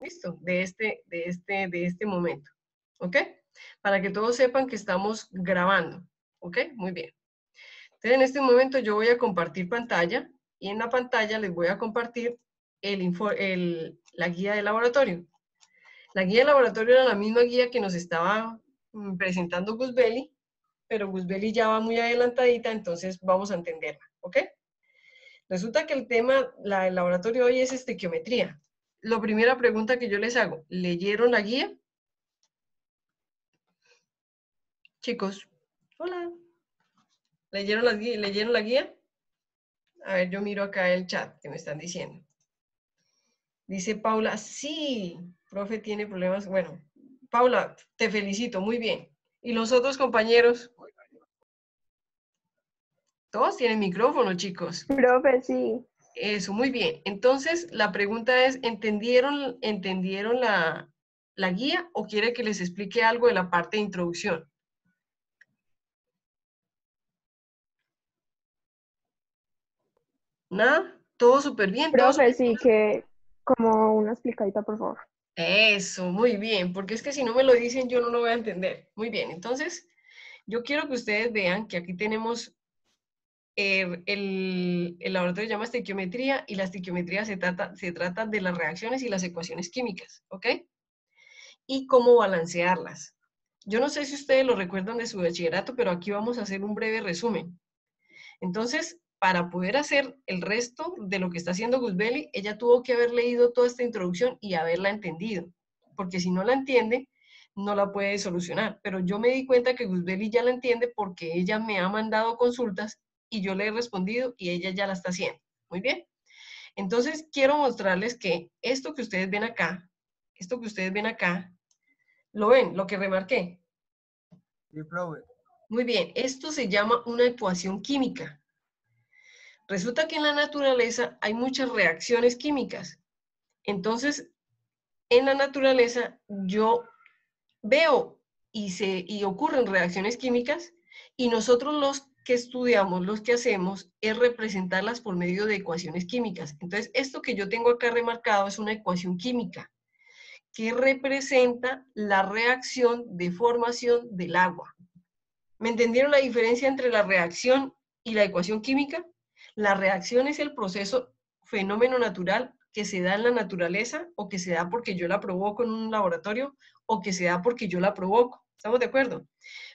¿Listo? De este momento. ¿Ok? Para que todos sepan que estamos grabando. ¿Ok? Muy bien. Entonces, en este momento yo voy a compartir pantalla y en la pantalla les voy a compartir la guía de laboratorio. La guía de laboratorio era la misma guía que nos estaba presentando Gus Belli, pero Gus Belli ya va muy adelantadita, entonces vamos a entenderla. ¿Ok? Resulta que el tema del laboratorio hoy es estequiometría. La primera pregunta que yo les hago, ¿leyeron la guía? Chicos, hola. ¿Leyeron la guía? A ver, yo miro acá el chat que me están diciendo. Dice Paula, sí, profe tiene problemas. Bueno, Paula, te felicito, muy bien. ¿Y los otros compañeros? Todos tienen micrófono, chicos. Profe, sí. Eso, muy bien. Entonces, la pregunta es, ¿entendieron la guía o quiere que les explique algo de la parte de introducción? ¿Nada? ¿Todo súper bien? ¿Todo súper Profe, sí, que como una explicadita, por favor. Eso, muy bien, porque es que si no me lo dicen yo no lo voy a entender. Muy bien, entonces yo quiero que ustedes vean que aquí tenemos el laboratorio se llama estequiometría y la estequiometría se trata de las reacciones y las ecuaciones químicas, ¿ok? Y cómo balancearlas. Yo no sé si ustedes lo recuerdan de su bachillerato, pero aquí vamos a hacer un breve resumen. Entonces, para poder hacer el resto de lo que está haciendo Gus Belli, ella tuvo que haber leído toda esta introducción y haberla entendido, porque si no la entiende, no la puede solucionar. Pero yo me di cuenta que Gus Belli ya la entiende porque ella me ha mandado consultas y yo le he respondido y ella ya la está haciendo. Muy bien. Entonces, quiero mostrarles que esto que ustedes ven acá, ¿lo ven? Lo que remarqué. Sí, profe. Muy bien, esto se llama una ecuación química. Resulta que en la naturaleza hay muchas reacciones químicas. Entonces, en la naturaleza yo veo y ocurren reacciones químicas y nosotros los que estudiamos, los que hacemos, es representarlas por medio de ecuaciones químicas. Entonces, esto que yo tengo acá remarcado es una ecuación química que representa la reacción de formación del agua. ¿Me entendieron la diferencia entre la reacción y la ecuación química? La reacción es el proceso, fenómeno natural que se da en la naturaleza o que se da porque yo la provoco en un laboratorio o que se da porque yo la provoco. ¿Estamos de acuerdo?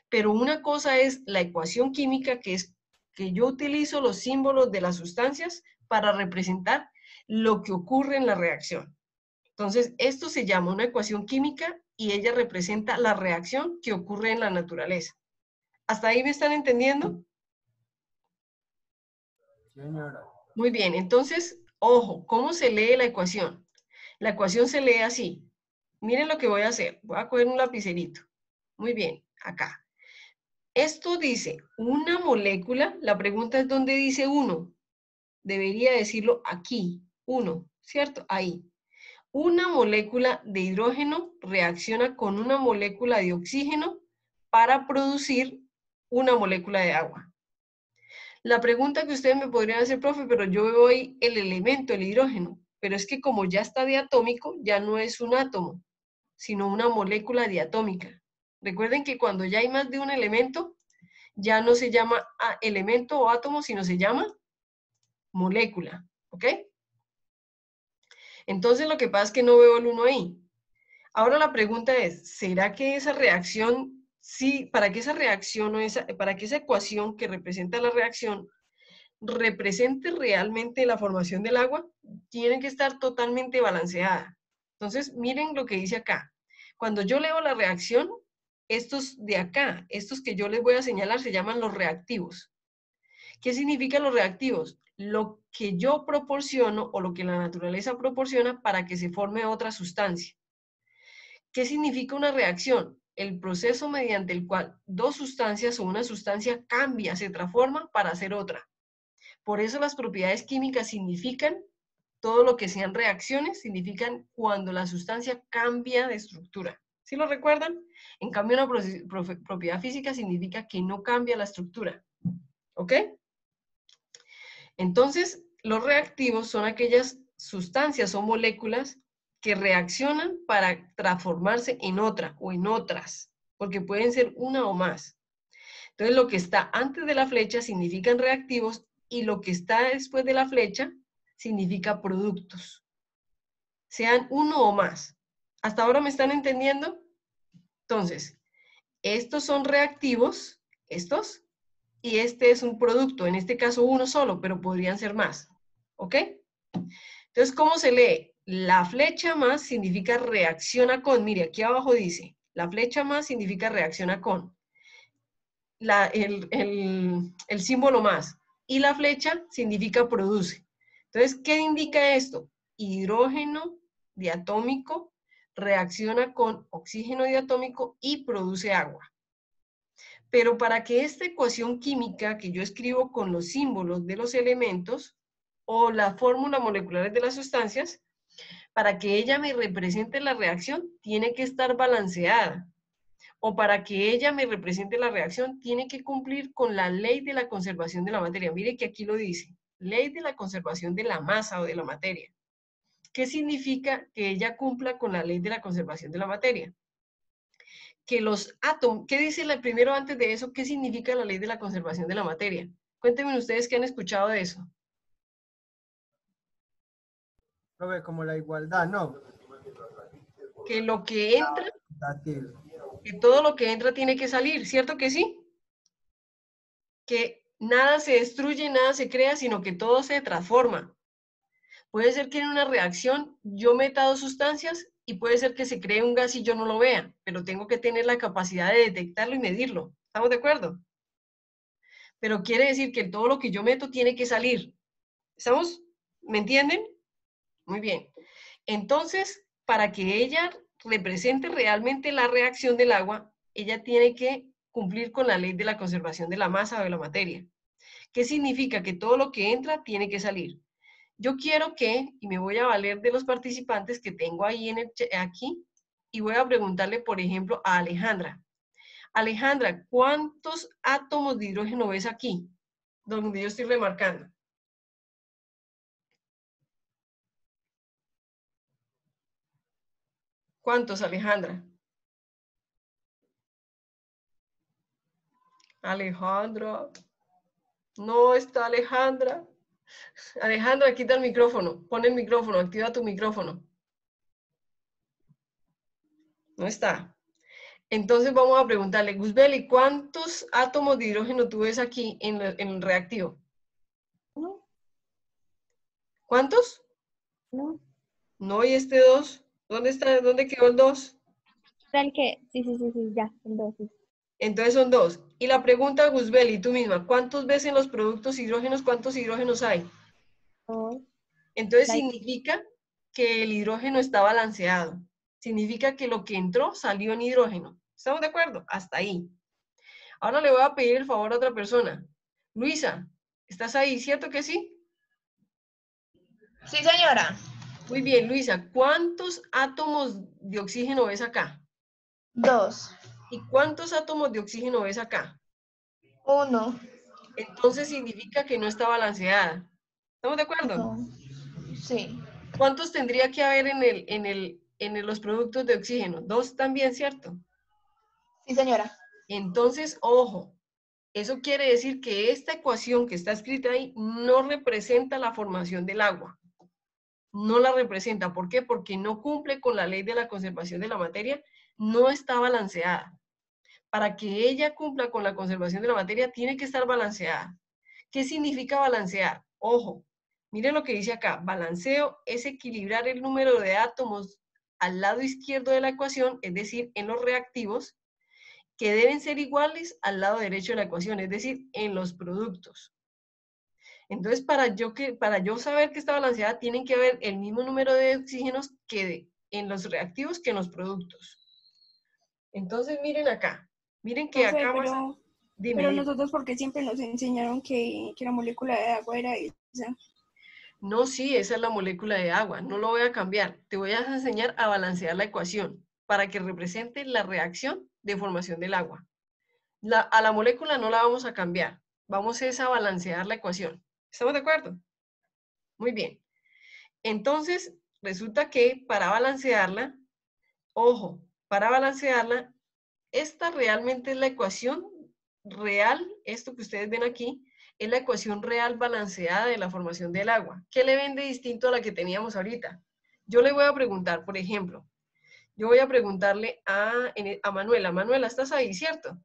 Pero una cosa es la ecuación química, que es que yo utilizo los símbolos de las sustancias para representar lo que ocurre en la reacción. Entonces, esto se llama una ecuación química y ella representa la reacción que ocurre en la naturaleza. ¿Hasta ahí me están entendiendo? Señora. Muy bien, entonces, ojo, ¿cómo se lee la ecuación? La ecuación se lee así. Miren lo que voy a hacer. Voy a coger un lapicerito. Muy bien, acá. Esto dice una molécula. La pregunta es ¿dónde dice 1? Debería decirlo aquí, 1, ¿cierto? Ahí. Una molécula de hidrógeno reacciona con una molécula de oxígeno para producir una molécula de agua. La pregunta que ustedes me podrían hacer, profe, pero yo veo ahí el elemento, el hidrógeno, pero es que como ya está diatómico, ya no es un átomo, sino una molécula diatómica. Recuerden que cuando ya hay más de un elemento, ya no se llama elemento o átomo, sino se llama molécula, ¿ok? Entonces lo que pasa es que no veo el 1 ahí. Ahora la pregunta es, ¿será que esa reacción, sí, para que esa reacción o para que esa ecuación que representa la reacción represente realmente la formación del agua, tiene que estar totalmente balanceada? Entonces, miren lo que dice acá. Cuando yo leo la reacción, estos de acá, estos que yo les voy a señalar, se llaman los reactivos. ¿Qué significan los reactivos? Lo que yo proporciono o lo que la naturaleza proporciona para que se forme otra sustancia. ¿Qué significa una reacción? El proceso mediante el cual dos sustancias o una sustancia cambia, se transforma para hacer otra. Por eso las propiedades químicas significan, todo lo que sean reacciones, significan cuando la sustancia cambia de estructura. ¿Sí lo recuerdan? En cambio, una propiedad física significa que no cambia la estructura. ¿Ok? Entonces, los reactivos son aquellas sustancias o moléculas que reaccionan para transformarse en otra o en otras, porque pueden ser una o más. Entonces, lo que está antes de la flecha significan reactivos y lo que está después de la flecha significa productos, sean uno o más. ¿Hasta ahora me están entendiendo? Entonces, estos son reactivos, estos, y este es un producto, en este caso uno solo, pero podrían ser más. ¿Ok? Entonces, ¿cómo se lee? La flecha más significa reacciona con. Mire, aquí abajo dice, la flecha más significa reacciona con. El símbolo más. Y la flecha significa produce. Entonces, ¿qué indica esto? Hidrógeno diatómico reacciona con oxígeno diatómico y produce agua. Pero para que esta ecuación química que yo escribo con los símbolos de los elementos o la fórmula molecular de las sustancias, para que ella me represente la reacción, tiene que estar balanceada. O para que ella me represente la reacción, tiene que cumplir con la ley de la conservación de la materia. Mire que aquí lo dice, ley de la conservación de la masa o de la materia. ¿Qué significa que ella cumpla con la ley de la conservación de la materia? Que los átomos, ¿qué dice primero antes de eso? ¿Qué significa la ley de la conservación de la materia? Cuéntenme ustedes qué han escuchado de eso. Profe, como la igualdad, no. Que lo que entra, Dativo. que todo lo que entra tiene que salir, ¿cierto que sí? Que nada se destruye, nada se crea, sino que todo se transforma. Puede ser que en una reacción yo meta dos sustancias y puede ser que se cree un gas y yo no lo vea, pero tengo que tener la capacidad de detectarlo y medirlo. ¿Estamos de acuerdo? Pero quiere decir que todo lo que yo meto tiene que salir. ¿Estamos? ¿Me entienden? Muy bien. Entonces, para que ella represente realmente la reacción del agua, ella tiene que cumplir con la ley de la conservación de la masa o de la materia. ¿Qué significa? Que todo lo que entra tiene que salir. Yo quiero que, y me voy a valer de los participantes que tengo ahí aquí, y voy a preguntarle, por ejemplo, a Alejandra. Alejandra, ¿cuántos átomos de hidrógeno ves aquí? Donde yo estoy remarcando. ¿Cuántos, Alejandra? Alejandra. No está Alejandra. Alejandra, quita el micrófono. Pon el micrófono, activa tu micrófono. No está. Entonces vamos a preguntarle, Guzbeli, ¿cuántos átomos de hidrógeno tú ves aquí en el reactivo? No, ¿Cuántos? no. No, y este 2. ¿Dónde está? ¿Dónde quedó el 2? ¿Tal que? Sí, ya, entonces. Entonces son 2. Y la pregunta, Guzbeli, tú misma, ¿cuántos ves en los productos hidrógenos? ¿Cuántos hidrógenos hay? Dos, Entonces like, significa que el hidrógeno está balanceado. Significa que lo que entró salió en hidrógeno. ¿Estamos de acuerdo? Hasta ahí. Ahora le voy a pedir el favor a otra persona. Luisa, ¿estás ahí? ¿Cierto que sí? Sí, señora. Muy bien, Luisa. ¿Cuántos átomos de oxígeno ves acá? 2. ¿Y cuántos átomos de oxígeno ves acá? 1. Entonces significa que no está balanceada. ¿Estamos de acuerdo? No. Sí. ¿Cuántos tendría que haber en los productos de oxígeno? 2 también, ¿cierto? Sí, señora. Entonces, ojo, eso quiere decir que esta ecuación que está escrita ahí no representa la formación del agua. No la representa. ¿Por qué? Porque no cumple con la ley de la conservación de la materia, no está balanceada. Para que ella cumpla con la conservación de la materia, tiene que estar balanceada. ¿Qué significa balancear? Ojo, miren lo que dice acá. Balanceo es equilibrar el número de átomos al lado izquierdo de la ecuación, es decir, en los reactivos, que deben ser iguales al lado derecho de la ecuación, es decir, en los productos. Entonces, para yo saber que está balanceada, tienen que haber el mismo número de oxígenos que en los reactivos que en los productos. Entonces, miren acá. Miren que Profe, acá más... pero Dime. nosotros porque siempre nos enseñaron que la molécula de agua era esa. No, sí, esa es la molécula de agua. No lo voy a cambiar. Te voy a enseñar a balancear la ecuación para que represente la reacción de formación del agua. A la molécula no la vamos a cambiar. Vamos a balancear la ecuación. ¿Estamos de acuerdo? Muy bien. Entonces, resulta que para balancearla, ojo, para balancearla, esta realmente es la ecuación real, esto que ustedes ven aquí, es la ecuación real balanceada de la formación del agua. ¿Qué le ven de distinto a la que teníamos ahorita? Yo le voy a preguntar, por ejemplo, yo voy a preguntarle a Manuela. Manuela, ¿estás ahí, cierto?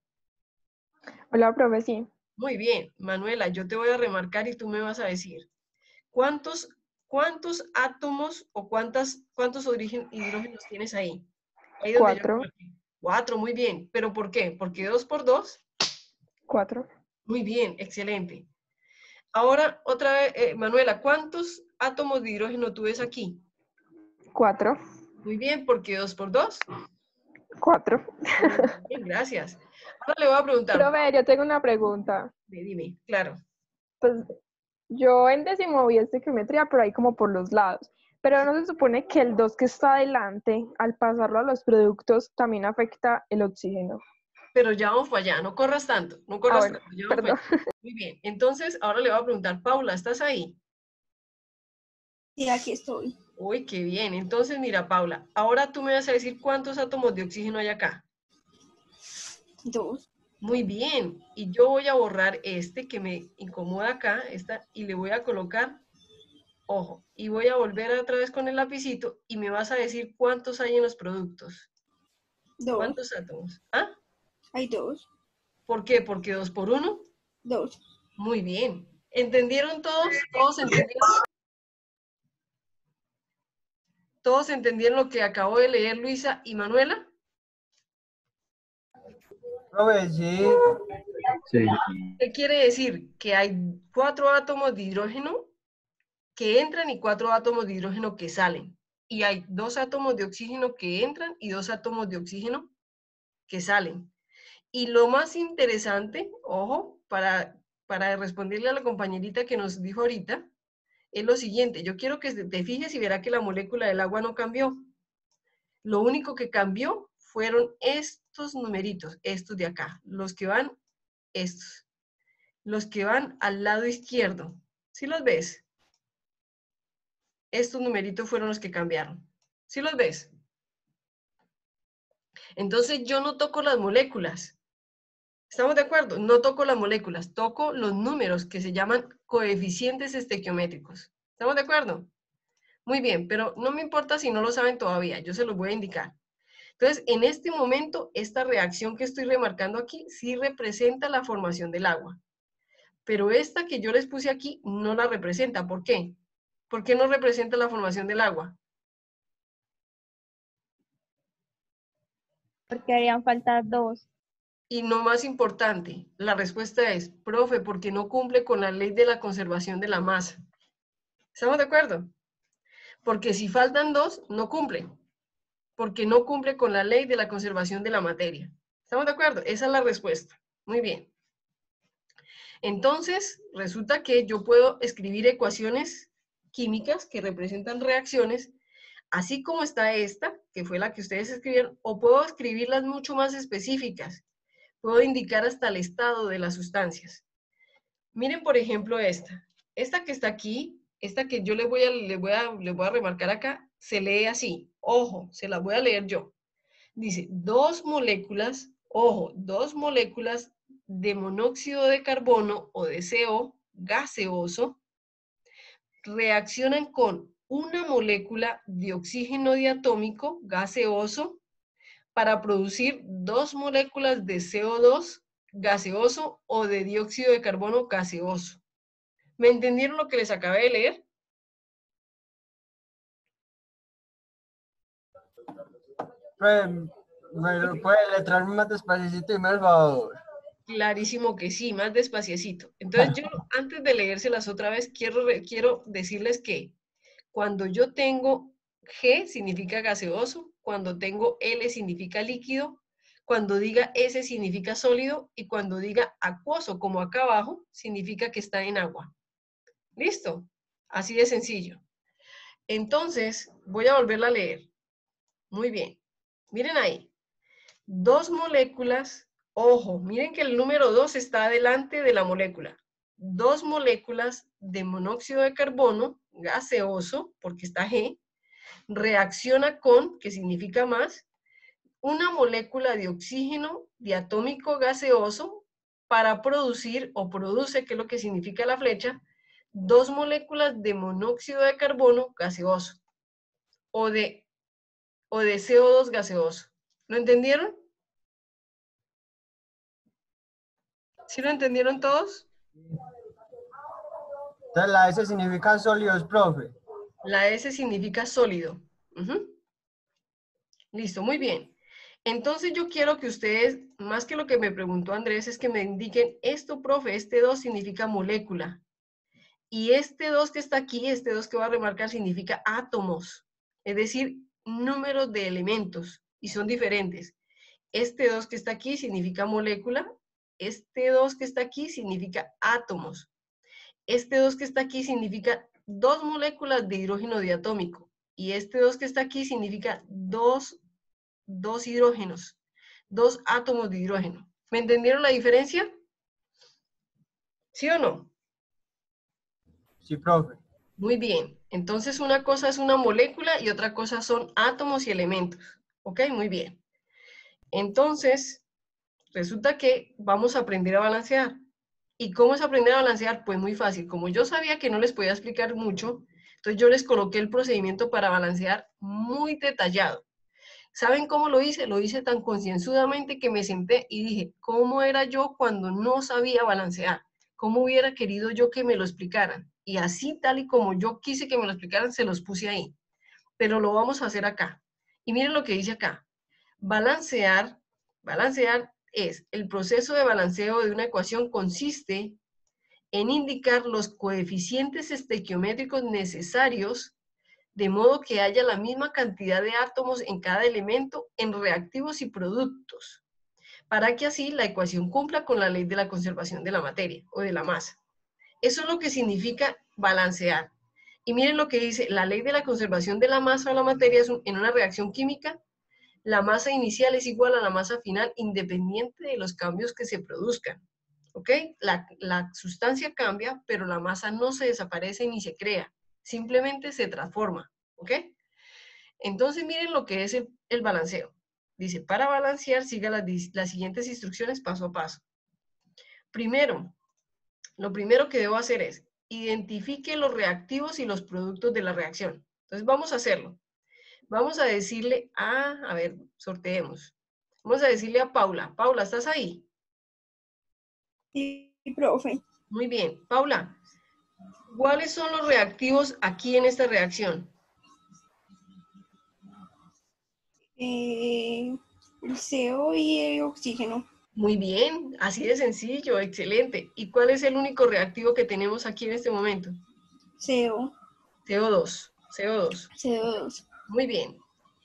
Hola, profe, sí. Muy bien, Manuela, yo te voy a remarcar y tú me vas a decir, ¿cuántos átomos o cuántos hidrógenos tienes ahí? Ahí donde yo te 4, marqué. 4, muy bien. ¿Pero por qué? ¿Porque 2 por 2? 4, Muy bien, excelente. Ahora, otra vez, Manuela, ¿cuántos átomos de hidrógeno tú ves aquí? 4, Muy bien, ¿porque 2 por 2? 4. Muy bien, gracias. Ahora le voy a preguntar, Profe, yo tengo una pregunta. dime, claro. Pues yo en décimo vi estequiometría, pero ahí como por los lados. Pero no se supone que el 2 que está adelante, al pasarlo a los productos, también afecta el oxígeno. Pero ya vamos para allá, no corras tanto, no corras Bueno, tanto, ya vamos para perdón. allá. Muy bien, entonces ahora le voy a preguntar, Paula, ¿estás ahí? Sí, aquí estoy. Uy, qué bien. Entonces, mira, Paula, ahora tú me vas a decir cuántos átomos de oxígeno hay acá. 2. Muy bien. Y yo voy a borrar este que me incomoda acá, y le voy a colocar, ojo, y voy a volver otra vez con el lapicito y me vas a decir cuántos hay en los productos. 2. ¿Cuántos átomos? ¿Ah? Hay 2. ¿Por qué? ¿Porque 2 por 1? 2. Muy bien. ¿Entendieron todos? ¿Todos entendieron? ¿Todos entendieron lo que acabo de leer Luisa y Manuela? Profe, sí. Sí. ¿Qué quiere decir? Que hay 4 átomos de hidrógeno que entran y 4 átomos de hidrógeno que salen. Y hay 2 átomos de oxígeno que entran y 2 átomos de oxígeno que salen. Y lo más interesante, ojo, para responderle a la compañerita que nos dijo ahorita, es lo siguiente. Yo quiero que te fijes y verá que la molécula del agua no cambió. Lo único que cambió fueron estos numeritos, estos de acá, los que van, estos, los que van al lado izquierdo. ¿Sí los ves? Estos numeritos fueron los que cambiaron. ¿Sí los ves? Entonces yo no toco las moléculas. ¿Estamos de acuerdo? No toco las moléculas, toco los números que se llaman coeficientes estequiométricos. ¿Estamos de acuerdo? Muy bien, pero no me importa si no lo saben todavía, yo se los voy a indicar. Entonces, en este momento, esta reacción que estoy remarcando aquí sí representa la formación del agua. Pero esta que yo les puse aquí no la representa. ¿Por qué? ¿Por qué no representa la formación del agua? Porque harían falta 2. Y no más importante, la respuesta es, profe, porque no cumple con la ley de la conservación de la masa. ¿Estamos de acuerdo? Porque si faltan 2, no cumple. Porque no cumple con la ley de la conservación de la materia. ¿Estamos de acuerdo? Esa es la respuesta. Muy bien. Entonces, resulta que yo puedo escribir ecuaciones químicas que representan reacciones, así como está esta, que fue la que ustedes escribieron, o puedo escribirlas mucho más específicas. Puedo indicar hasta el estado de las sustancias. Miren, por ejemplo, esta. Esta que está aquí, esta que yo le voy a remarcar acá, se lee así. Ojo, se la voy a leer yo. Dice, 2 moléculas, ojo, 2 moléculas de monóxido de carbono o de CO gaseoso reaccionan con una molécula de oxígeno diatómico gaseoso para producir 2 moléculas de CO2 gaseoso o de dióxido de carbono gaseoso. ¿Me entendieron lo que les acabé de leer? Profe, ¿me puede letrar más despacito y más favor? Clarísimo que sí, más despaciecito. Entonces yo, antes de leérselas otra vez, quiero decirles que cuando yo tengo G significa gaseoso, cuando tengo L significa líquido, cuando diga S significa sólido y cuando diga acuoso, como acá abajo, significa que está en agua. ¿Listo? Así de sencillo. Entonces, voy a volverla a leer. Muy bien. Miren ahí. 2 moléculas, ojo, miren que el número 2 está delante de la molécula. 2 moléculas de monóxido de carbono gaseoso, porque está G, reacciona con, que significa más, una molécula de oxígeno diatómico gaseoso para producir, o produce, que es lo que significa la flecha, 2 moléculas de monóxido de carbono gaseoso, o de CO2 gaseoso. ¿Lo entendieron? ¿Sí lo entendieron todos? Entonces la S significa sólidos, profe. La S significa sólido. Ujú. Listo, muy bien. Entonces yo quiero que ustedes, más que lo que me preguntó Andrés, es que me indiquen esto, profe, este 2 significa molécula. Y este 2 que está aquí, este 2 que voy a remarcar, significa átomos. Es decir, números de elementos. Y son diferentes. Este 2 que está aquí significa molécula. Este 2 que está aquí significa átomos. Este 2 que está aquí significa 2 moléculas de hidrógeno diatómico. Y este 2 que está aquí significa 2 hidrógenos, 2 átomos de hidrógeno. ¿Me entendieron la diferencia? ¿Sí o no? Sí, profe. Muy bien. Entonces una cosa es una molécula y otra cosa son átomos y elementos. ¿Ok? Muy bien. Entonces, resulta que vamos a aprender a balancear. ¿Y cómo es aprender a balancear? Pues muy fácil. Como yo sabía que no les podía explicar mucho, entonces yo les coloqué el procedimiento para balancear muy detallado. ¿Saben cómo lo hice? Lo hice tan concienzudamente que me senté y dije, ¿cómo era yo cuando no sabía balancear? ¿Cómo hubiera querido yo que me lo explicaran? Y así, tal y como yo quise que me lo explicaran, se los puse ahí. Pero lo vamos a hacer acá. Y miren lo que dice acá. Balancear es el proceso de balanceo de una ecuación consiste en indicar los coeficientes estequiométricos necesarios de modo que haya la misma cantidad de átomos en cada elemento en reactivos y productos, para que así la ecuación cumpla con la ley de la conservación de la materia o de la masa. Eso es lo que significa balancear. Y miren lo que dice, la ley de la conservación de la masa o la materia es en una reacción química, la masa inicial es igual a la masa final independiente de los cambios que se produzcan. ¿Ok? La sustancia cambia, pero la masa no se desaparece ni se crea, simplemente se transforma. ¿Ok? Entonces miren lo que es el balanceo. Dice, para balancear siga las siguientes instrucciones paso a paso. Primero, lo primero que debo hacer es identifique los reactivos y los productos de la reacción. Entonces vamos a hacerlo. Vamos a decirle a ver, sorteemos. Vamos a decirle a Paula. Paula, ¿estás ahí? Sí, profe. Muy bien. Paula, ¿cuáles son los reactivos aquí en esta reacción? El CO y el oxígeno. Muy bien, así de sencillo, excelente. ¿Y cuál es el único reactivo que tenemos aquí en este momento? CO, CO2. CO2. CO2. Muy bien,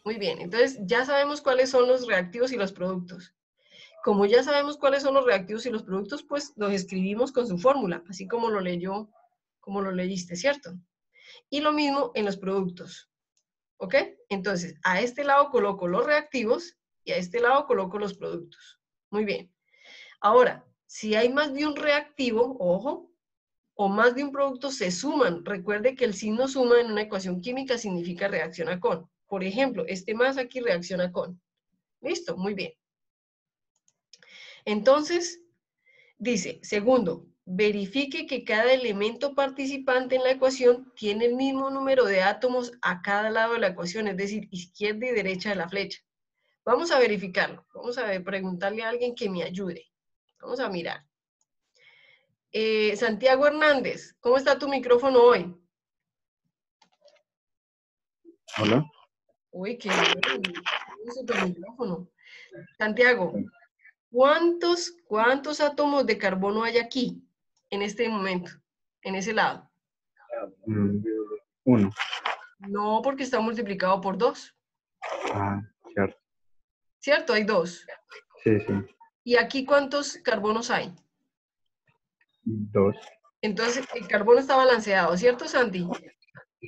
muy bien. Entonces ya sabemos cuáles son los reactivos y los productos. Como ya sabemos cuáles son los reactivos y los productos, pues los escribimos con su fórmula, así como lo leyó, como lo leíste, ¿cierto? Y lo mismo en los productos. ¿Ok? Entonces, a este lado coloco los reactivos y a este lado coloco los productos. Muy bien. Ahora, si hay más de un reactivo, ojo, o más de un producto se suman. Recuerde que el signo suma en una ecuación química significa reacciona con. Por ejemplo, este más aquí reacciona con. ¿Listo? Muy bien. Entonces, dice, segundo, verifique que cada elemento participante en la ecuación tiene el mismo número de átomos a cada lado de la ecuación, es decir, izquierda y derecha de la flecha. Vamos a verificarlo. Vamos a preguntarle a alguien que me ayude. Vamos a mirar. Santiago Hernández, ¿cómo está tu micrófono hoy? Hola. Uy, qué bien. Super micrófono. Santiago, ¿cuántos átomos de carbono hay aquí, en este momento, en ese lado? 1. No, porque está multiplicado por 2. Ah, cierto. ¿Cierto? Hay 2. Sí, sí. ¿Y aquí cuántos carbonos hay? 2. Entonces, el carbono está balanceado, ¿cierto, Santi?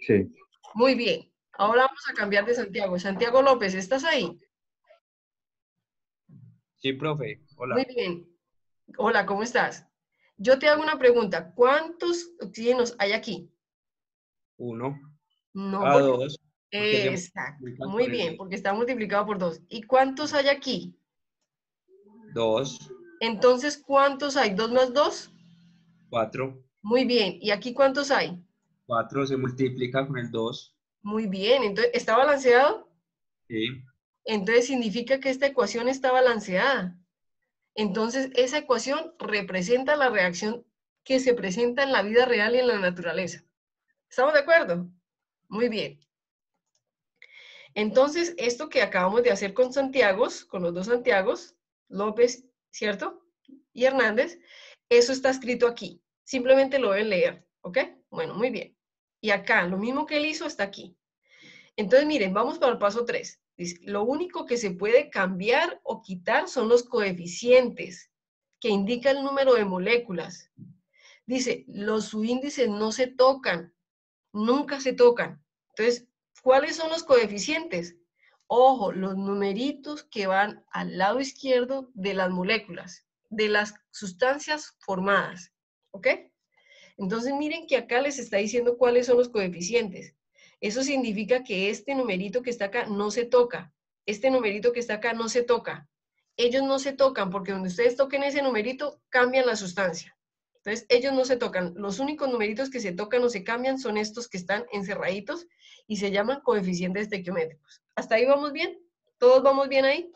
Sí. Muy bien. Ahora vamos a cambiar de Santiago. Santiago López, ¿estás ahí? Sí, profe. Hola. Muy bien. Hola, ¿cómo estás? Yo te hago una pregunta. ¿Cuántos oxígenos hay aquí? 1. No, A2. Porque se Exacto. multiplican Muy por bien, porque está multiplicado por 2. ¿Y cuántos hay aquí? 2, Entonces, ¿cuántos hay? ¿2 más 2? 4. Muy bien. ¿Y aquí cuántos hay? 4 se multiplica con el 2. Muy bien. Entonces, ¿está balanceado? Sí. Entonces significa que esta ecuación está balanceada. Entonces, esa ecuación representa la reacción que se presenta en la vida real y en la naturaleza. ¿Estamos de acuerdo? Muy bien. Entonces, esto que acabamos de hacer con Santiago, con los dos Santiagos, López, ¿cierto? Y Hernández, eso está escrito aquí. Simplemente lo deben leer, ¿ok? Bueno, muy bien. Y acá, lo mismo que él hizo está aquí. Entonces, miren, vamos para el paso 3. Dice, lo único que se puede cambiar o quitar son los coeficientes que indican el número de moléculas. Dice, los subíndices no se tocan, nunca se tocan. Entonces, ¿cuáles son los coeficientes? Ojo, los numeritos que van al lado izquierdo de las moléculas, de las sustancias formadas. ¿Ok? Entonces, miren que acá les está diciendo cuáles son los coeficientes. Eso significa que este numerito que está acá no se toca. Este numerito que está acá no se toca. Ellos no se tocan porque donde ustedes toquen ese numerito, cambian la sustancia. Entonces, ellos no se tocan. Los únicos numeritos que se tocan o se cambian son estos que están encerraditos y se llaman coeficientes estequiométricos. ¿Hasta ahí vamos bien? ¿Todos vamos bien ahí?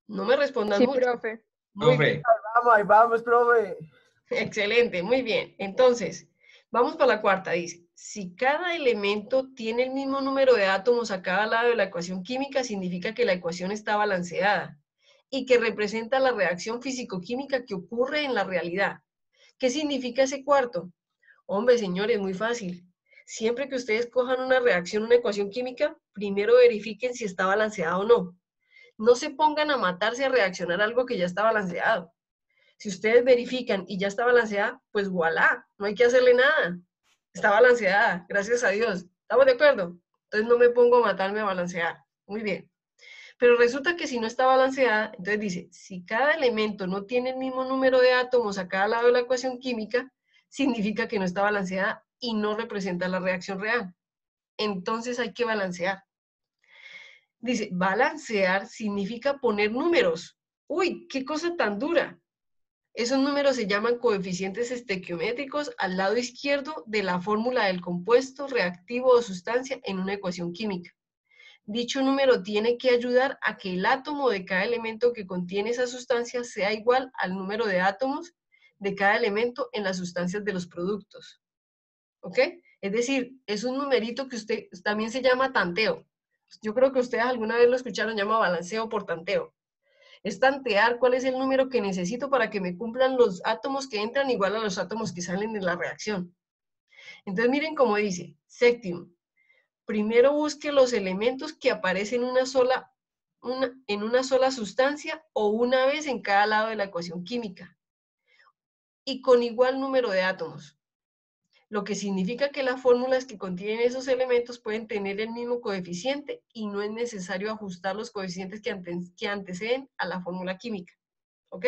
No me respondan Sí, mucho. profe. Muy bien. Profe, Ahí vamos, profe. Excelente, muy bien. Entonces, vamos para la cuarta. Dice, si cada elemento tiene el mismo número de átomos a cada lado de la ecuación química, significa que la ecuación está balanceada y que representa la reacción físico-química que ocurre en la realidad. ¿Qué significa ese cuarto? Hombre, señores, muy fácil. Siempre que ustedes cojan una reacción, una ecuación química, primero verifiquen si está balanceada o no. No se pongan a matarse a reaccionar algo que ya está balanceado. Si ustedes verifican y ya está balanceada, pues voilà, no hay que hacerle nada. Está balanceada, gracias a Dios. ¿Estamos de acuerdo? Entonces no me pongo a matarme a balancear. Muy bien. Pero resulta que si no está balanceada, entonces dice, si cada elemento no tiene el mismo número de átomos a cada lado de la ecuación química, significa que no está balanceada y no representa la reacción real. Entonces hay que balancear. Dice, balancear significa poner números. Uy, qué cosa tan dura. Esos números se llaman coeficientes estequiométricos al lado izquierdo de la fórmula del compuesto, reactivo o sustancia en una ecuación química. Dicho número tiene que ayudar a que el átomo de cada elemento que contiene esa sustancia sea igual al número de átomos de cada elemento en las sustancias de los productos. ¿Ok? Es decir, es un numerito que usted también se llama tanteo. Yo creo que ustedes alguna vez lo escucharon, llama balanceo por tanteo. Es tantear cuál es el número que necesito para que me cumplan los átomos que entran igual a los átomos que salen de la reacción. Entonces miren cómo dice, séptimo, primero busque los elementos que aparecen en una sola sustancia o una vez en cada lado de la ecuación química y con igual número de átomos. Lo que significa que las fórmulas que contienen esos elementos pueden tener el mismo coeficiente y no es necesario ajustar los coeficientes que anteceden a la fórmula química. ¿Ok?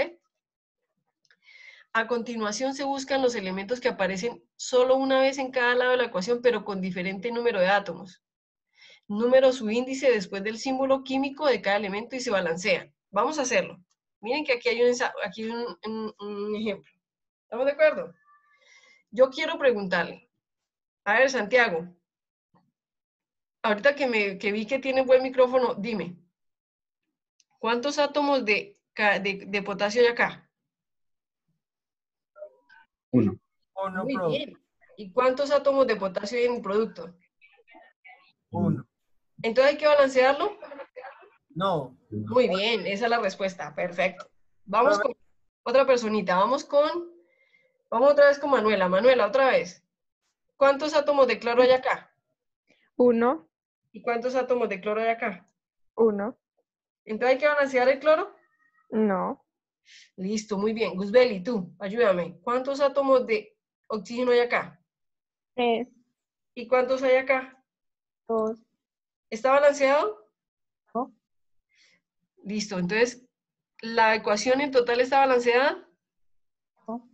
A continuación se buscan los elementos que aparecen solo una vez en cada lado de la ecuación, pero con diferente número de átomos. Número su índice después del símbolo químico de cada elemento y se balancea. Vamos a hacerlo. Miren que aquí hay un ejemplo. ¿Estamos de acuerdo? Yo quiero preguntarle, a ver, Santiago, ahorita que vi que tiene buen micrófono, dime, ¿cuántos átomos de potasio hay acá? 1. Uno, Muy profe. bien. ¿Y cuántos átomos de potasio hay en el producto? Uno. Entonces hay que balancearlo. No. Muy bien, esa es la respuesta. Perfecto. Vamos Profe, con otra personita. Vamos otra vez con Manuela. Manuela, otra vez. ¿Cuántos átomos de cloro hay acá? 1, ¿Y cuántos átomos de cloro hay acá? 1, Entonces hay que balancear el cloro. no, Listo, muy bien. Guzbeli, tú, ayúdame. ¿Cuántos átomos de oxígeno hay acá? 3, ¿Y cuántos hay acá? 2, ¿Está balanceado? ¿no? Listo, entonces, ¿la ecuación en total está balanceada? ¿no?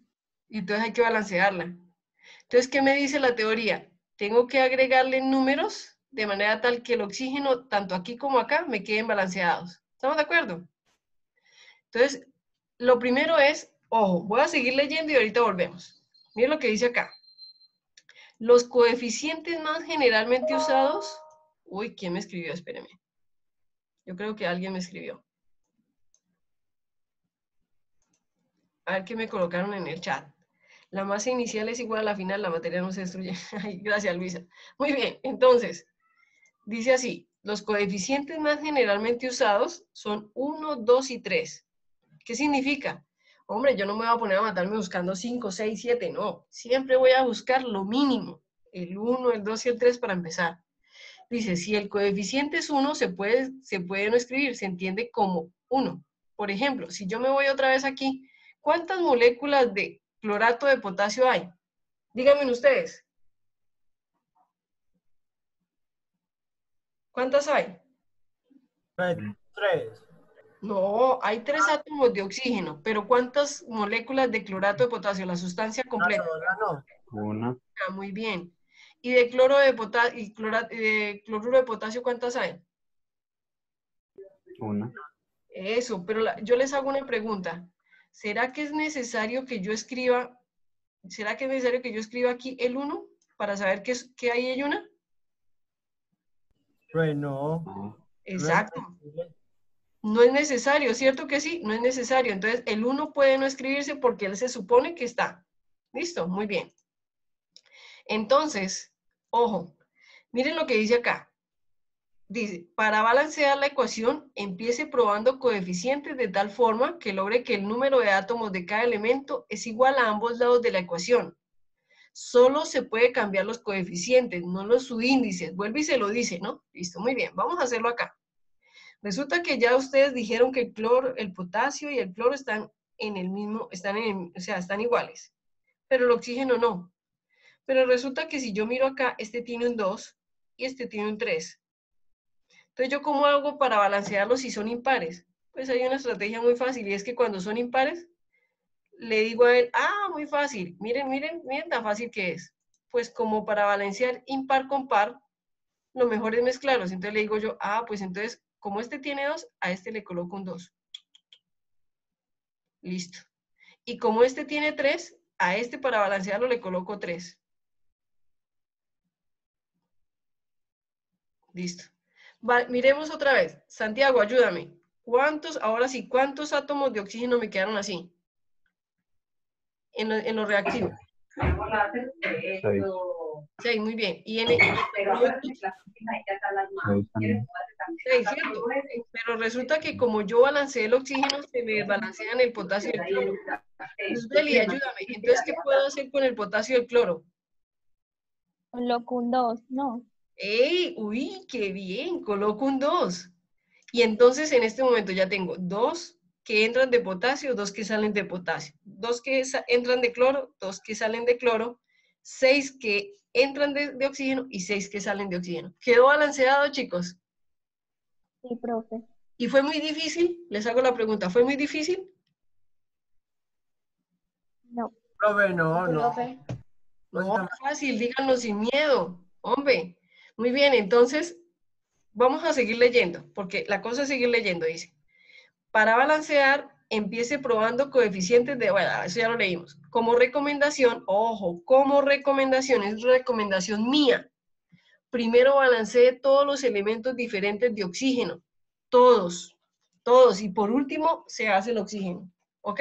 Y entonces hay que balancearla. Entonces, ¿qué me dice la teoría? Tengo que agregarle números de manera tal que el oxígeno, tanto aquí como acá, me queden balanceados. ¿Estamos de acuerdo? Entonces, lo primero es, ojo, voy a seguir leyendo y ahorita volvemos. Miren lo que dice acá. Los coeficientes más generalmente usados... Uy, ¿quién me escribió? Espéreme. Yo creo que alguien me escribió. A ver qué me colocaron en el chat. La masa inicial es igual a la final, la materia no se destruye. Ay, gracias, Luisa. Muy bien, entonces, dice así, los coeficientes más generalmente usados son 1, 2 y 3. ¿Qué significa? Hombre, yo no me voy a poner a matarme buscando 5, 6, 7, no. Siempre voy a buscar lo mínimo, el 1, el 2 y el 3 para empezar. Dice, si el coeficiente es 1, se puede no escribir, se entiende como 1. Por ejemplo, si yo me voy otra vez aquí, ¿cuántas moléculas de clorato de potasio hay? Díganme ustedes. ¿Cuántas hay? 3. No, hay 3 átomos de oxígeno, pero ¿cuántas moléculas de clorato de potasio? La sustancia completa. No. Una, Ah, muy bien. ¿Y de cloro de potasio y cloruro de potasio cuántas hay? una. Eso, pero yo les hago una pregunta. ¿Será que es necesario que yo escriba, aquí el 1 para saber qué hay en una? Pues no. No. Exacto. No es necesario, ¿cierto que sí? No es necesario. Entonces, el 1 puede no escribirse porque él se supone que está. ¿Listo? Muy bien. Entonces, ojo, miren lo que dice acá. Dice, para balancear la ecuación, empiece probando coeficientes de tal forma que logre que el número de átomos de cada elemento es igual a ambos lados de la ecuación. Solo se puede cambiar los coeficientes, no los subíndices. Vuelve y se lo dice, ¿no? Listo, muy bien. Vamos a hacerlo acá. Resulta que ya ustedes dijeron que el cloro, el potasio y el cloro están en el mismo, están iguales. Pero el oxígeno no. Pero resulta que si yo miro acá, este tiene un 2 y este tiene un 3. Entonces, ¿yo cómo hago para balancearlos si son impares? Pues hay una estrategia muy fácil y es que cuando son impares, le digo a él, muy fácil, miren tan fácil que es. Pues como para balancear impar con par, lo mejor es mezclarlos. Entonces le digo yo, pues entonces, como este tiene 2, a este le coloco un 2. Listo. Y como este tiene 3, a este para balancearlo le coloco 3. Listo. Miremos otra vez. Santiago, ayúdame. Ahora sí, ¿cuántos átomos de oxígeno me quedaron así? En los reactivos. 6. 6, muy bien. Y en el producto, 6, ¿cierto? Pero resulta que como yo balanceé el oxígeno, se me desbalancean el potasio y el cloro. Luzbeli, ayúdame. Entonces, ¿qué puedo hacer con el potasio y el cloro? Coloco un 2, no. ¡Ey! ¡Uy, qué bien! Coloco un 2. Y entonces en este momento ya tengo 2 que entran de potasio, 2 que salen de potasio, 2 que entran de cloro, 2 que salen de cloro, 6 que entran de oxígeno y 6 que salen de oxígeno. ¿Quedó balanceado, chicos? Sí, profe. ¿Y fue muy difícil? Les hago la pregunta, ¿fue muy difícil? No. Profe, no. Profe. No, fácil, díganlo sin miedo. Hombre, muy bien, entonces vamos a seguir leyendo, porque la cosa es seguir leyendo, dice. Para balancear, empiece probando coeficientes bueno, eso ya lo leímos. Como recomendación, ojo, como recomendación, es recomendación mía. Primero balancee todos los elementos diferentes de oxígeno. Todos. Y por último, se hace el oxígeno. ¿Ok?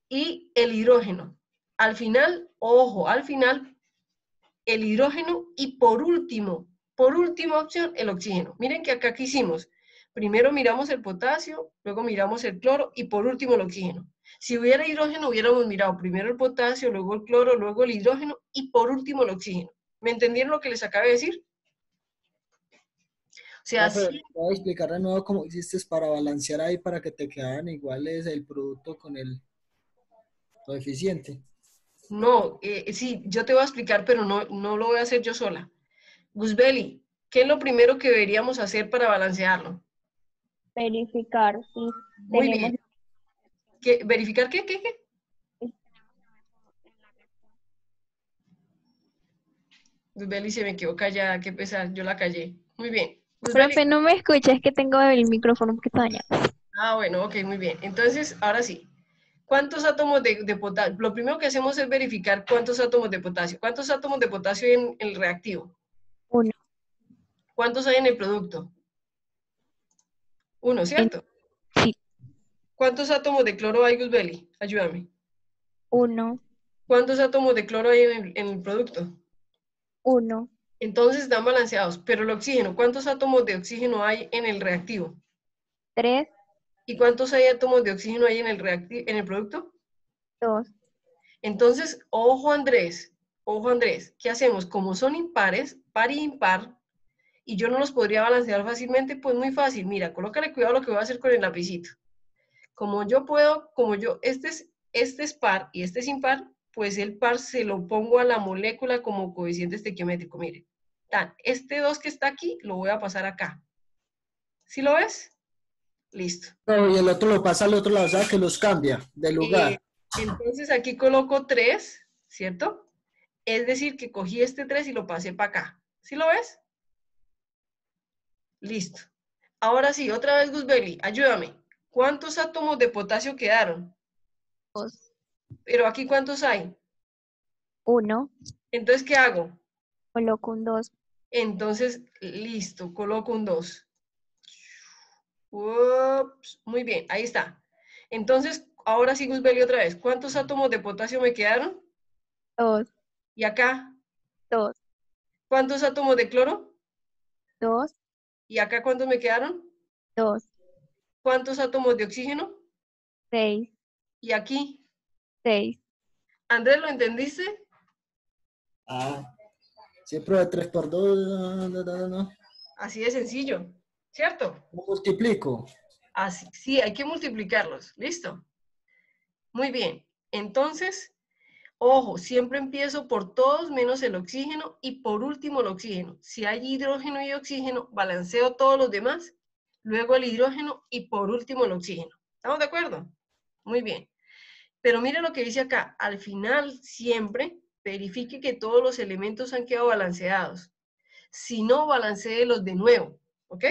Y el hidrógeno. Al final, ojo, el hidrógeno y por última opción, el oxígeno. Miren que acá, ¿qué hicimos? Primero miramos el potasio, luego miramos el cloro y por último el oxígeno. Si hubiera hidrógeno, hubiéramos mirado primero el potasio, luego el cloro, luego el hidrógeno y por último el oxígeno. ¿Me entendieron lo que les acabé de decir? O sea, sí. Voy a explicar de nuevo cómo hiciste para balancear ahí para que te quedaran iguales el producto con el coeficiente. No, sí, yo te voy a explicar, pero no lo voy a hacer yo sola. Guzbeli, ¿qué es lo primero que deberíamos hacer para balancearlo? Verificar si Muy tenemos... bien. ¿Verificar qué? Luzbeli se me quedó callada, qué pesar, yo la callé. Muy bien. Luzbeli. Profe, no me escucha, es que tengo el micrófono un poquito dañado. Ah, bueno, ok, muy bien. Entonces, ahora sí. ¿Cuántos átomos de potasio? Lo primero que hacemos es verificar cuántos átomos de potasio. ¿Cuántos átomos de potasio hay en el reactivo? 1. ¿Cuántos hay en el producto? 1, ¿cierto? Sí. ¿Cuántos átomos de cloro hay, Luzbeli? Ayúdame. 1. ¿Cuántos átomos de cloro hay en el producto? 1. Entonces están balanceados. Pero el oxígeno, ¿cuántos átomos de oxígeno hay en el reactivo? 3. ¿Y cuántos hay átomos de oxígeno hay en el producto? 2. Entonces, ojo Andrés, ¿qué hacemos? Como son impares, par y impar, y yo no los podría balancear fácilmente, pues muy fácil. Mira, colócale cuidado lo que voy a hacer con el lapicito. Este es par y este es impar, pues el par se lo pongo a la molécula como coeficiente estequiométrico. Mire, este 2 que está aquí, lo voy a pasar acá. ¿Sí lo ves? Listo. Pero, y el otro lo pasa al otro lado, o sea que los cambia de lugar. Entonces aquí coloco 3, ¿cierto? Es decir, que cogí este 3 y lo pasé para acá. ¿Sí lo ves? Listo. Ahora sí, otra vez, Luzbeli, ayúdame. ¿Cuántos átomos de potasio quedaron? 2. Pero aquí, ¿cuántos hay? 1. Entonces, ¿qué hago? Coloco un 2. Entonces, listo, coloco un 2. Ups, muy bien, ahí está. Entonces, ahora sí, Luzbeli, otra vez. ¿Cuántos átomos de potasio me quedaron? 2. ¿Y acá? 2. ¿Cuántos átomos de cloro? 2. ¿Y acá cuántos me quedaron? 2. ¿Cuántos átomos de oxígeno? 6. ¿Y aquí? 6. Andrés, ¿lo entendiste? Ah, siempre de 3 por 2, no. Así de sencillo, ¿cierto? Lo multiplico. Así, sí, hay que multiplicarlos. ¿Listo? Muy bien. Entonces, ojo, siempre empiezo por todos menos el oxígeno y por último el oxígeno. Si hay hidrógeno y oxígeno, balanceo todos los demás, luego el hidrógeno y por último el oxígeno. ¿Estamos de acuerdo? Muy bien. Pero mire lo que dice acá. Al final, siempre verifique que todos los elementos han quedado balanceados. Si no, balanceelos de nuevo. ¿Ok?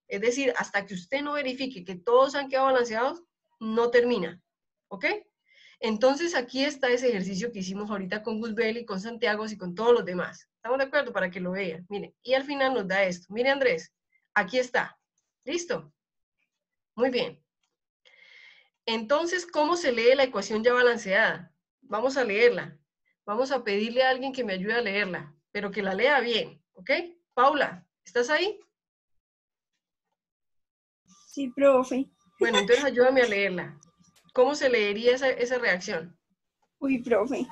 Es decir, hasta que usted no verifique que todos han quedado balanceados, no termina. ¿Ok? Entonces, aquí está ese ejercicio que hicimos ahorita con Luzbeli, con Santiago y con todos los demás. ¿Estamos de acuerdo? Para que lo vean. Miren, y al final nos da esto. Mire, Andrés, aquí está. ¿Listo? Muy bien. Entonces, ¿cómo se lee la ecuación ya balanceada? Vamos a leerla. Vamos a pedirle a alguien que me ayude a leerla, pero que la lea bien, ¿ok? Paula, ¿estás ahí? Sí, profe. Bueno, entonces ayúdame a leerla. ¿Cómo se leería esa reacción? Uy, profe.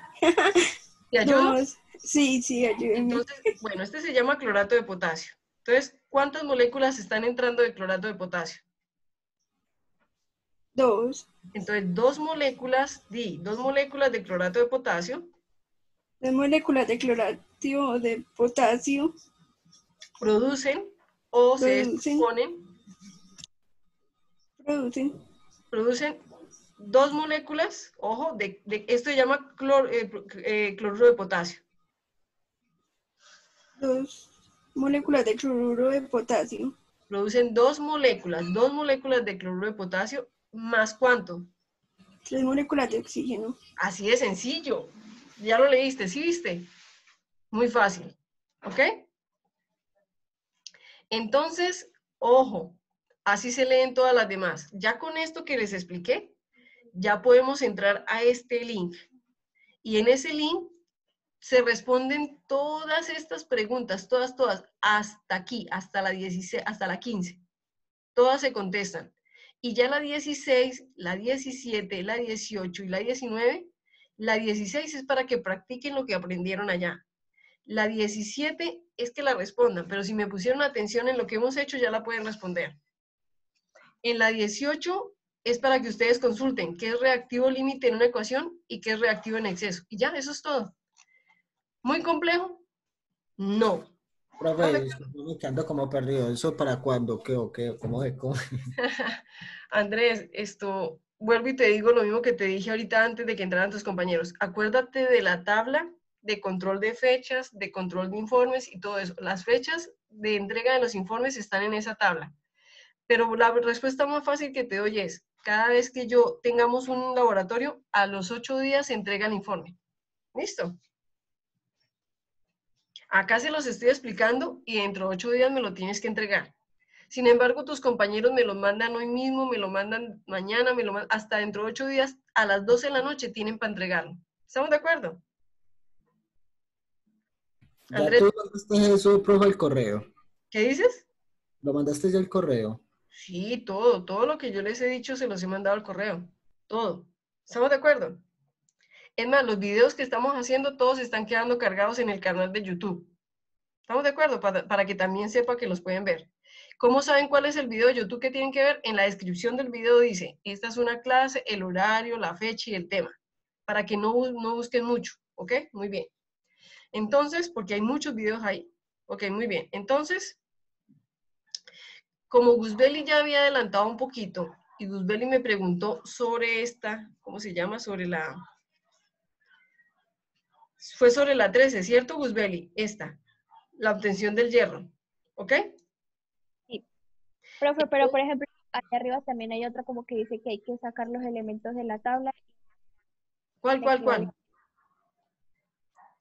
¿Te ayudo? No, sí, ayúdeme. Entonces, bueno, este se llama clorato de potasio. Entonces, ¿cuántas moléculas están entrando de clorato de potasio? 2. Entonces, dos moléculas de clorato de potasio 2 moléculas de clorativo de potasio producen o se producen dos moléculas, ojo, esto se llama cloruro de potasio. 2 moléculas de cloruro de potasio. Producen dos moléculas de cloruro de potasio, ¿más cuánto? 3 moléculas de oxígeno. Así de sencillo. Ya lo leíste, ¿sí viste? Muy fácil, ¿ok? Entonces, ojo, así se leen todas las demás. Ya con esto que les expliqué, ya podemos entrar a este link. Y en ese link se responden todas estas preguntas, todas, hasta aquí, hasta la 16, hasta la 15. Todas se contestan. Y ya la 16, la 17, la 18 y la 19, la 16 es para que practiquen lo que aprendieron allá. La 17 es que la respondan, pero si me pusieron atención en lo que hemos hecho, ya la pueden responder. En la 18 es para que ustedes consulten qué es reactivo límite en una ecuación y qué es reactivo en exceso. Y ya, eso es todo. ¿Muy complejo? No. Profe, me quedando como perdido. ¿Eso para cuándo? ¿Qué o qué? ¿Cómo se come? Andrés, vuelvo y te digo lo mismo que te dije ahorita antes de que entraran tus compañeros. Acuérdate de la tabla de control de fechas, de control de informes y todo eso. Las fechas de entrega de los informes están en esa tabla. Pero la respuesta más fácil que te doy es, cada vez que tengamos un laboratorio, a los 8 días se entrega el informe. ¿Listo? Acá se los estoy explicando y dentro de 8 días me lo tienes que entregar. Sin embargo, tus compañeros me lo mandan hoy mismo, me lo mandan mañana, me lo mandan hasta dentro de 8 días, a las 12 de la noche tienen para entregarlo. ¿Estamos de acuerdo? Ya Andrés, tú mandaste eso, profe, al correo. ¿qué dices? Lo mandaste ya al correo. Sí, todo lo que yo les he dicho se los he mandado al correo. Todo. ¿Estamos de acuerdo? Es más, los videos que estamos haciendo, todos están quedando cargados en el canal de YouTube. ¿Estamos de acuerdo? Para que también sepa que los pueden ver. ¿Cómo saben cuál es el video de YouTube que tienen que ver? En la descripción del video dice, esta es una clase, el horario, la fecha y el tema. Para que no busquen mucho, ¿ok? Muy bien. Entonces, porque hay muchos videos ahí. Ok, muy bien. Entonces, como Gusbeli ya había adelantado un poquito, y Gusbeli me preguntó sobre esta, ¿cómo se llama? Fue sobre la 13, ¿cierto, Gusbeli? Esta, la obtención del hierro, ¿ok? Sí. Profe, pero por ejemplo, aquí arriba también hay otra como que dice que hay que sacar los elementos de la tabla. ¿Cuál?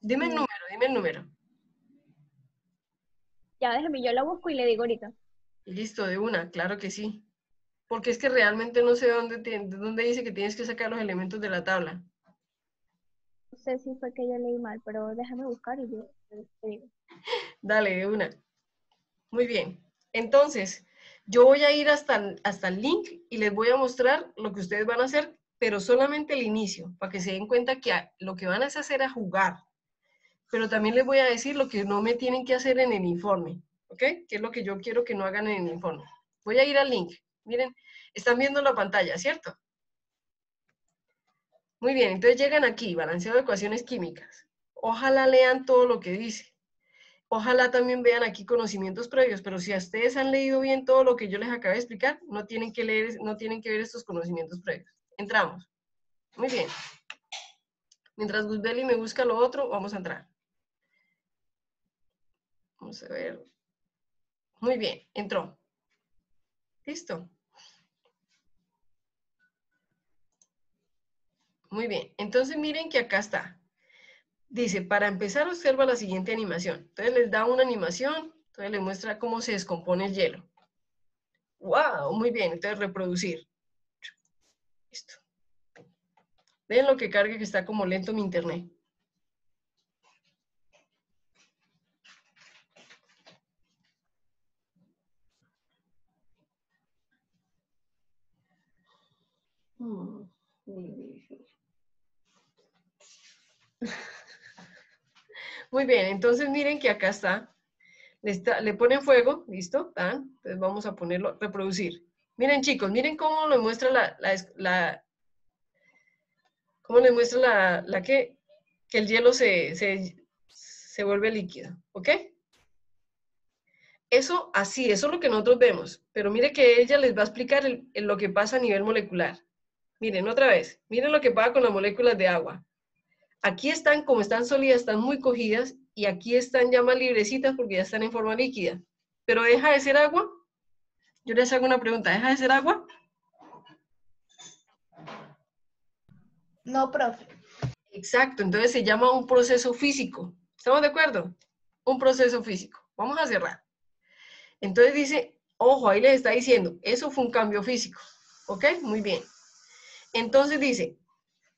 Dime el número. Ya déjame, yo la busco y le digo ahorita. Listo, de una, claro que sí. Porque es que realmente no sé dónde dice que tienes que sacar los elementos de la tabla. No sé si fue que yo leí mal, pero déjame buscar y yo te digo. Dale, de una. Muy bien. Entonces, yo voy a ir hasta el link y les voy a mostrar lo que ustedes van a hacer, pero solamente el inicio, para que se den cuenta que lo que van a hacer es jugar. Pero también les voy a decir lo que no me tienen que hacer en el informe, ¿ok? Que es lo que yo quiero que no hagan en el informe. Voy a ir al link. Miren, están viendo la pantalla, ¿cierto? Muy bien, entonces llegan aquí, balanceo de ecuaciones químicas. Ojalá lean todo lo que dice. Ojalá también vean aquí conocimientos previos, pero si a ustedes han leído bien todo lo que yo les acabo de explicar, no tienen que ver estos conocimientos previos. Entramos. Muy bien. Mientras Gusbeli me busca lo otro, vamos a entrar. Vamos a ver. Muy bien, entró. Listo. Muy bien, entonces miren que acá está. Dice, para empezar observa la siguiente animación. Entonces les da una animación, entonces les muestra cómo se descompone el hielo. ¡Wow! Muy bien, entonces reproducir. Listo. Ven lo que carga que está como lento mi internet. Muy bien, entonces miren que acá está. Le ponen fuego, ¿listo? Entonces vamos a ponerlo, reproducir. Miren chicos, miren cómo le muestra cómo le muestra que el hielo se vuelve líquido, ¿ok? Eso así, eso es lo que nosotros vemos, pero mire que ella les va a explicar lo que pasa a nivel molecular. Miren otra vez, miren lo que pasa con las moléculas de agua. Aquí están, como están sólidas, están muy cogidas, y aquí están ya más librecitas porque ya están en forma líquida. ¿Pero deja de ser agua? Yo les hago una pregunta, ¿deja de ser agua? No, profe. Exacto, entonces se llama un proceso físico. ¿Estamos de acuerdo? Un proceso físico. Vamos a cerrar. Entonces dice, ojo, ahí les está diciendo, eso fue un cambio físico. ¿Ok? Muy bien. Entonces dice,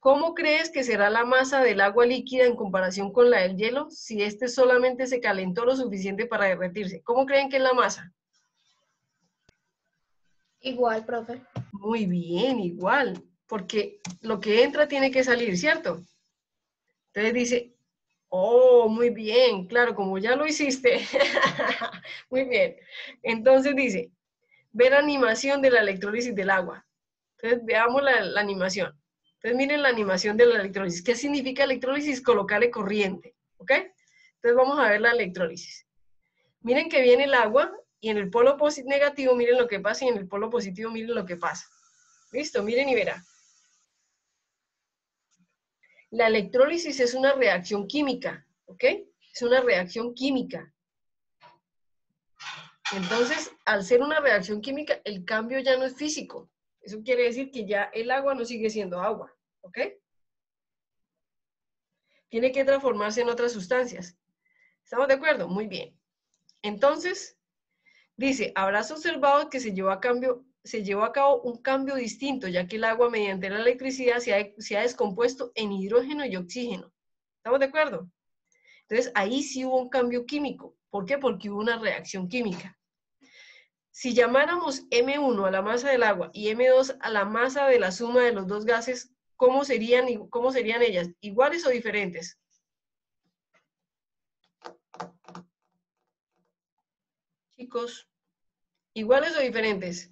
¿cómo crees que será la masa del agua líquida en comparación con la del hielo si este solamente se calentó lo suficiente para derretirse? ¿Cómo creen que es la masa? Igual, profe. Muy bien, igual, porque lo que entra tiene que salir, ¿cierto? Entonces dice, oh, muy bien, claro, como ya lo hiciste. Muy bien. Entonces dice, ver animación de la electrólisis del agua. Entonces veamos la animación. Entonces miren la animación de la electrólisis. ¿Qué significa electrólisis? Colocarle corriente, ¿ok? Entonces vamos a ver la electrólisis. Miren que viene el agua y en el polo negativo miren lo que pasa y en el polo positivo miren lo que pasa. ¿Listo? Miren y verán. La electrólisis es una reacción química, ¿ok? Es una reacción química. Entonces, al ser una reacción química, el cambio ya no es físico. Eso quiere decir que ya el agua no sigue siendo agua, ¿ok? Tiene que transformarse en otras sustancias. ¿Estamos de acuerdo? Muy bien. Entonces, dice, habrás observado que se llevó a cabo un cambio distinto, ya que el agua mediante la electricidad se ha descompuesto en hidrógeno y oxígeno. ¿Estamos de acuerdo? Entonces, ahí sí hubo un cambio químico. ¿Por qué? Porque hubo una reacción química. Si llamáramos M1 a la masa del agua y M2 a la masa de la suma de los dos gases, ¿cómo serían ellas? ¿Iguales o diferentes? Chicos, ¿iguales o diferentes?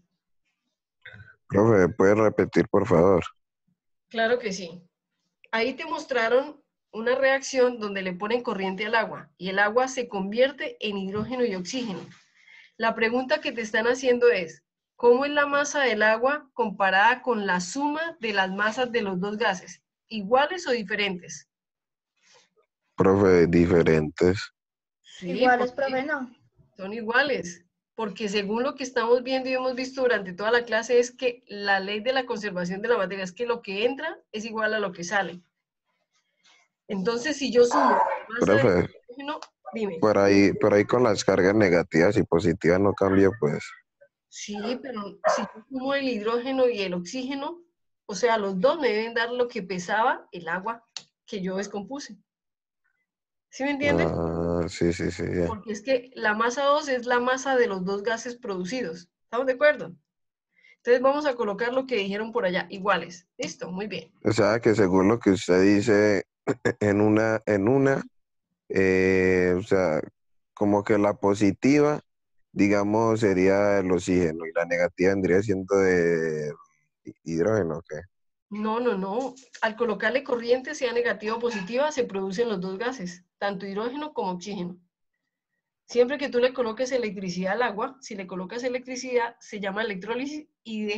Profe, ¿puede repetir, por favor? Claro que sí. Ahí te mostraron una reacción donde le ponen corriente al agua y el agua se convierte en hidrógeno y oxígeno. La pregunta que te están haciendo es, ¿cómo es la masa del agua comparada con la suma de las masas de los dos gases? ¿Iguales o diferentes? Profe, diferentes. Sí, Iguales, porque profe, no. son iguales. Porque según lo que estamos viendo y hemos visto durante toda la clase es que la ley de la conservación de la materia es que lo que entra es igual a lo que sale. Entonces, si yo sumo la masa Profe, del hidrógeno, dime. por ahí con las cargas negativas y positivas no cambia, pues. Sí, pero si yo sumo el hidrógeno y el oxígeno, o sea, los dos me deben dar lo que pesaba el agua que yo descompuse. ¿Sí me entienden? Ah, sí, sí, sí, ya. Porque es que la masa 2 es la masa de los dos gases producidos. ¿Estamos de acuerdo? Entonces vamos a colocar lo que dijeron por allá, iguales. Listo, muy bien. O sea, que según lo que usted dice, o sea, como que la positiva, digamos, sería el oxígeno y la negativa vendría siendo de hidrógeno, ¿qué? No, no, no. Al colocarle corriente, sea negativa o positiva, se producen los dos gases, tanto hidrógeno como oxígeno. Siempre que tú le coloques electricidad al agua, si le colocas electricidad, se llama electrólisis y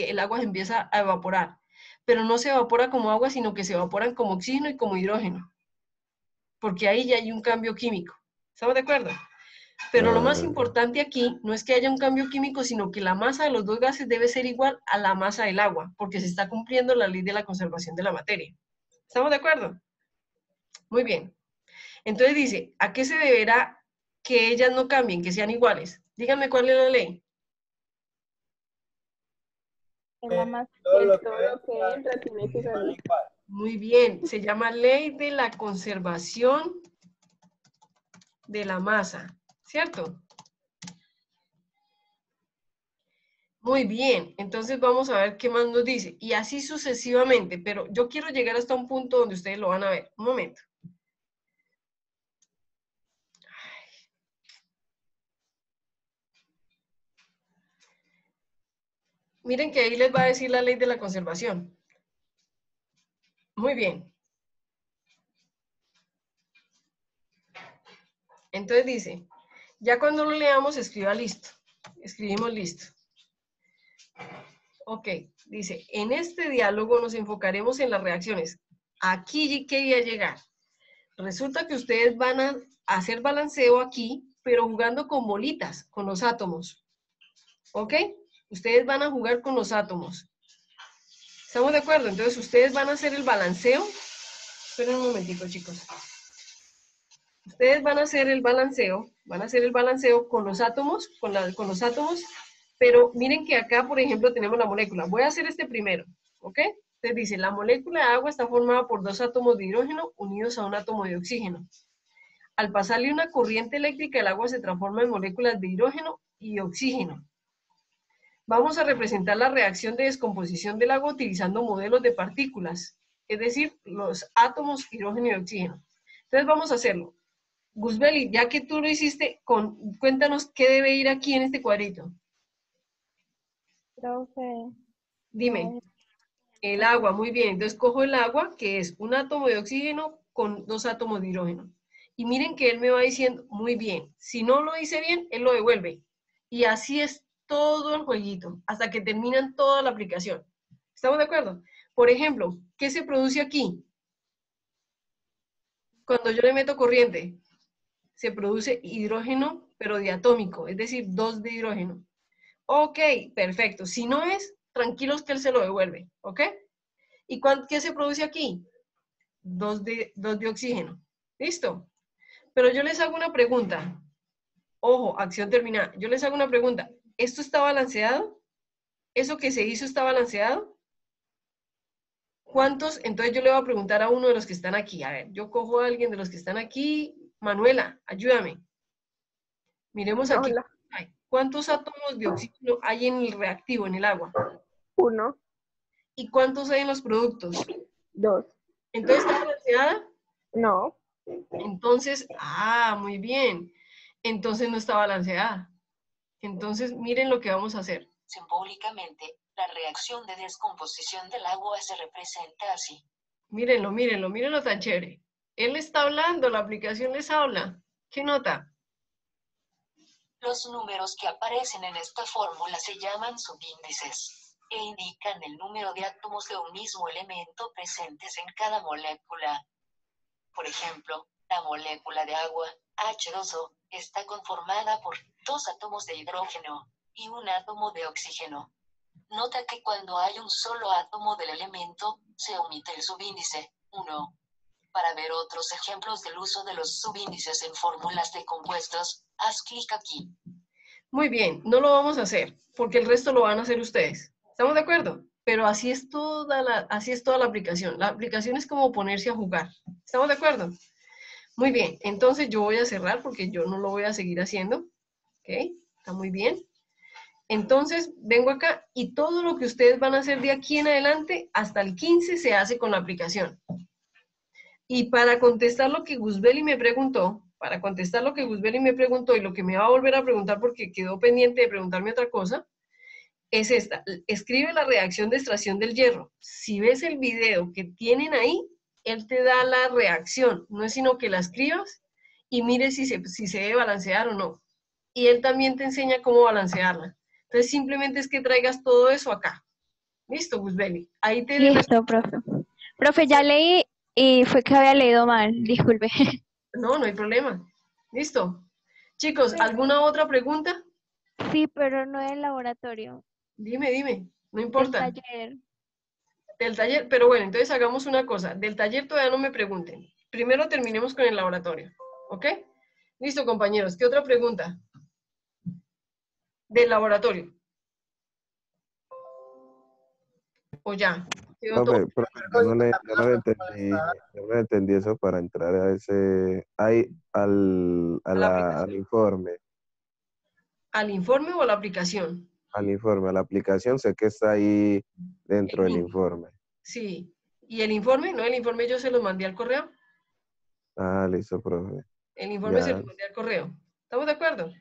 el agua se empieza a evaporar. Pero no se evapora como agua, sino que se evaporan como oxígeno y como hidrógeno. Porque ahí ya hay un cambio químico. ¿Estamos de acuerdo? Pero lo más importante aquí no es que haya un cambio químico, sino que la masa de los dos gases debe ser igual a la masa del agua, porque se está cumpliendo la ley de la conservación de la materia. ¿Estamos de acuerdo? Muy bien. Entonces dice, ¿a qué se deberá que ellas no cambien, que sean iguales? Díganme cuál es la ley. En la masa Todo Que lo todo lo que entra tiene que son salir. igual. Muy bien, se llama ley de la conservación de la masa, ¿cierto? Muy bien, entonces vamos a ver qué más nos dice. Y así sucesivamente, pero yo quiero llegar hasta un punto donde ustedes lo van a ver. Un momento. Miren que ahí les va a decir la ley de la conservación. Muy bien. Entonces dice, ya cuando lo leamos, escriba listo. Escribimos listo. Ok, dice, en este diálogo nos enfocaremos en las reacciones. Aquí quería llegar. Resulta que ustedes van a hacer balanceo aquí, pero jugando con bolitas, con los átomos. ¿Ok? Ustedes van a jugar con los átomos. ¿Estamos de acuerdo? Entonces ustedes van a hacer el balanceo. Esperen un momentico, chicos. Ustedes van a hacer el balanceo con los átomos, con los átomos, pero miren que acá, por ejemplo, tenemos la molécula. Voy a hacer este primero, ¿ok? Entonces dice, la molécula de agua está formada por dos átomos de hidrógeno unidos a un átomo de oxígeno. Al pasarle una corriente eléctrica, el agua se transforma en moléculas de hidrógeno y oxígeno. Vamos a representar la reacción de descomposición del agua utilizando modelos de partículas, es decir, los átomos hidrógeno y oxígeno. Entonces vamos a hacerlo. Gusbeli, ya que tú lo hiciste, cuéntanos qué debe ir aquí en este cuadrito. Profe, Dime. El agua, muy bien. Entonces cojo el agua, que es un átomo de oxígeno con dos átomos de hidrógeno. Y miren que él me va diciendo, muy bien. Si no lo hice bien, él lo devuelve. Y así es todo el jueguito, hasta que terminan toda la aplicación. ¿Estamos de acuerdo? Por ejemplo, ¿qué se produce aquí? Cuando yo le meto corriente, se produce hidrógeno, pero diatómico, es decir, 2 de hidrógeno. Ok, perfecto. Si no es, tranquilos que él se lo devuelve, ¿ok? ¿Y qué se produce aquí? 2 de oxígeno. ¿Listo? Pero yo les hago una pregunta. Ojo, acción terminada. Yo les hago una pregunta. ¿Esto está balanceado? ¿Eso que se hizo está balanceado? ¿Cuántos? Entonces yo le voy a preguntar a uno de los que están aquí. A ver, yo cojo a alguien de los que están aquí. Manuela, ayúdame. Miremos aquí. Hola. ¿Cuántos átomos de oxígeno hay en el reactivo, en el agua? 1, ¿Y cuántos hay en los productos? 2. ¿Entonces está balanceada? No. Entonces, muy bien. Entonces no está balanceada. Entonces, miren lo que vamos a hacer. Simbólicamente, la reacción de descomposición del agua se representa así. Mírenlo, mírenlo, mírenlo tan chévere. Él está hablando, la aplicación les habla. ¿Qué nota? Los números que aparecen en esta fórmula se llaman subíndices e indican el número de átomos de un mismo elemento presentes en cada molécula. Por ejemplo, la molécula de agua, H2O, está conformada por 2 átomos de hidrógeno y 1 átomo de oxígeno. Nota que cuando hay un solo átomo del elemento, se omite el subíndice 1. Para ver otros ejemplos del uso de los subíndices en fórmulas de compuestos, haz clic aquí. Muy bien, no lo vamos a hacer, porque el resto lo van a hacer ustedes. ¿Estamos de acuerdo? Pero así es toda la aplicación. La aplicación es como ponerse a jugar. ¿Estamos de acuerdo? Muy bien, entonces yo voy a cerrar porque yo no lo voy a seguir haciendo. ¿Ok? Está muy bien. Entonces, vengo acá y todo lo que ustedes van a hacer de aquí en adelante, hasta el 15 se hace con la aplicación. Y para contestar lo que Guzbeli me preguntó, y lo que me va a volver a preguntar porque quedó pendiente de preguntarme otra cosa, es esta. Escribe la reacción de extracción del hierro. Si ves el video que tienen ahí, él te da la reacción. No es sino que la escribas y mires si se debe balancear o no. Y él también te enseña cómo balancearla. Entonces, simplemente es que traigas todo eso acá. ¿Listo, Guzbeli? Ahí te... Listo, profe. Profe, ya leí y fue que había leído mal, disculpe. No, no hay problema. ¿Listo? Chicos, ¿alguna otra pregunta? Sí, pero no del laboratorio. Dime, no importa. Del taller. Del taller, pero bueno, entonces hagamos una cosa. Del taller todavía no me pregunten. Primero terminemos con el laboratorio, ¿ok? Listo, compañeros. ¿Qué otra pregunta? Del laboratorio. ¿O ya? Profe, no le entendí eso para entrar a ese, al informe. ¿Al informe o a la aplicación? Al informe, a la aplicación, sé que está ahí dentro del informe. Sí. ¿Y el informe? No, el informe yo se lo mandé al correo. Ah, listo, profe. El informe Ya. se lo mandé al correo. ¿Estamos de acuerdo?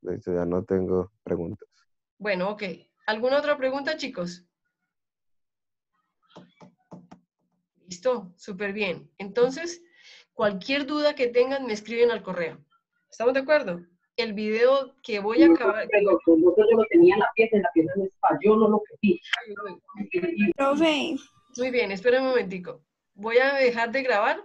Listo, ya no tengo preguntas. Bueno, ok. ¿Alguna otra pregunta, chicos? Listo, súper bien. Entonces, cualquier duda que tengan me escriben al correo. ¿Estamos de acuerdo? El video que voy a acabar... Yo lo tenía en la pieza me falló, no lo pedí. Profe. Muy bien, espera un momentico. Voy a dejar de grabar